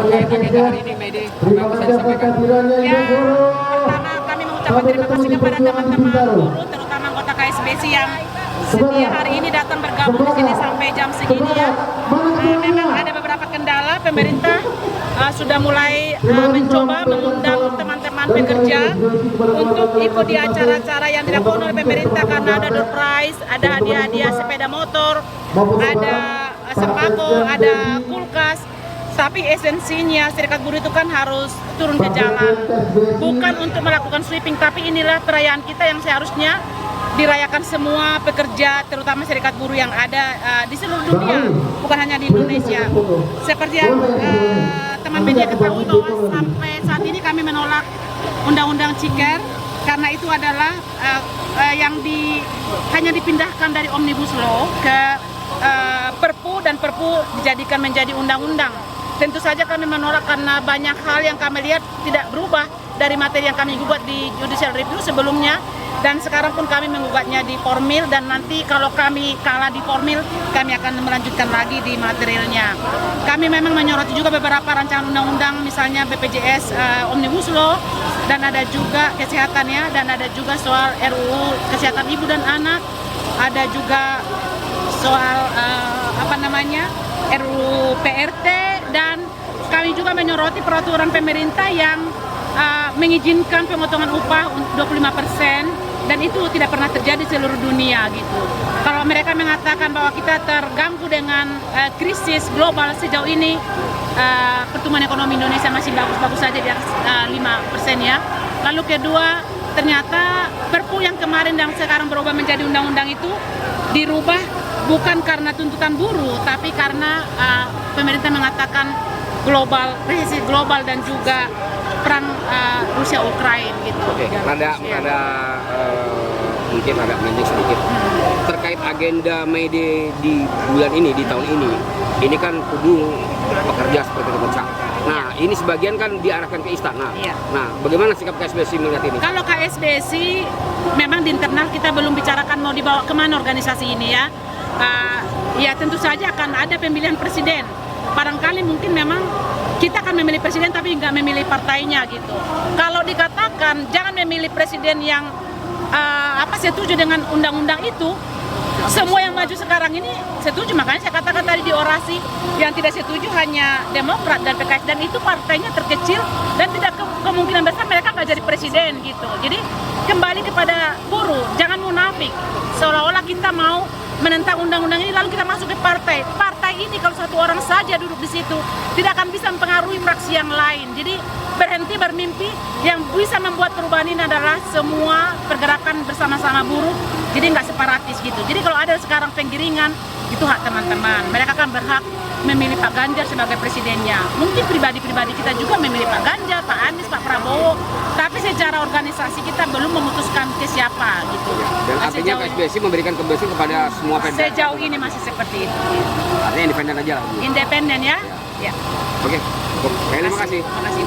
Oke, agenda hari ini Mede, apa bisa disampaikan? Ya, pertama kami mengucapkan terima kasih kepada teman-teman buruh, terutama anggota KSBC yang setia hari ini datang bergabung di sini sampai jam segini ya. Memang ada beberapa kendala, pemerintah sudah mulai mencoba mengundang teman-teman pekerja untuk ikut di acara-acara yang dilakukan oleh pemerintah karena ada door prize, ada hadiah-hadiah sepeda motor, ada sembako, ada kulkas. Tapi esensinya serikat buruh itu kan harus turun ke jalan, bukan untuk melakukan sweeping, tapi inilah perayaan kita yang seharusnya dirayakan semua pekerja, terutama serikat buruh yang ada di seluruh dunia, bukan hanya di Indonesia. Seperti yang teman media ketahui bahwa sampai saat ini kami menolak Undang-Undang Ciker karena itu adalah yang hanya dipindahkan dari Omnibus Law ke Perpu, dan Perpu dijadikan menjadi undang-undang. Tentu saja kami menolak karena banyak hal yang kami lihat tidak berubah dari materi yang kami gugat di judicial review sebelumnya, dan sekarang pun kami menggugatnya di formil, dan nanti kalau kami kalah di formil kami akan melanjutkan lagi di materialnya. Kami memang menyoroti juga beberapa rancangan undang-undang, misalnya BPJS Omnibus Law, dan ada juga kesehatan ya, dan ada juga soal RUU kesehatan ibu dan anak, ada juga soal RUU PRT, dan kami juga menyoroti peraturan pemerintah yang mengizinkan pemotongan upah 25%, dan itu tidak pernah terjadi seluruh dunia gitu. Kalau mereka mengatakan bahwa kita terganggu dengan krisis global sejauh ini, pertumbuhan ekonomi Indonesia masih bagus-bagus saja di atas 5% ya. Lalu kedua, ternyata Perpu yang kemarin dan sekarang berubah menjadi undang-undang itu dirubah bukan karena tuntutan buruh, tapi karena pemerintah mengatakan resesi global dan juga perang Rusia Ukraina gitu. Oke, mungkin agak pendek sedikit. Terkait agenda Mede di bulan ini, di tahun ini kan kubu pekerja seperti pemecah. Nah, ini sebagian kan diarahkan ke istana. Iya. Nah, bagaimana sikap KSBC melihat ini? Kalau KSBC memang di internal kita belum bicarakan mau dibawa kemana organisasi ini ya. Ya tentu saja akan ada pemilihan presiden. Barangkali mungkin memang kita akan memilih presiden tapi nggak memilih partainya gitu. Kalau dikatakan jangan memilih presiden yang setuju dengan undang-undang itu, semua yang maju sekarang ini setuju. Makanya saya katakan tadi di orasi, yang tidak setuju hanya Demokrat dan PKS, dan itu partainya terkecil dan tidak kemungkinan besar mereka nggak jadi presiden gitu. Jadi kembali kepada buruh, jangan munafik seolah-olah kita mau menentang undang-undang ini lalu kita masuk ke partai. Partai ini kalau satu orang saja duduk di situ tidak akan bisa mempengaruhi fraksi yang lain. Jadi berhenti bermimpi, yang bisa membuat perubahan ini adalah semua pergerakan bersama-sama buruh. Jadi nggak separatis gitu. Jadi kalau ada sekarang penggiringan, itu hak teman-teman. Mereka kan berhak memilih Pak Ganjar sebagai presidennya. Mungkin pribadi-pribadi kita juga memilih Pak Ganjar, Pak Anies, Pak Prabowo. Tapi secara organisasi kita belum memutuskan ke siapa gitu. Dan artinya KSBC memberikan kebebasan kepada semua federasi. Sejauh ini masih seperti itu. Artinya independen aja lah. Independen ya. Ya. Oke, terima kasih. Terima kasih.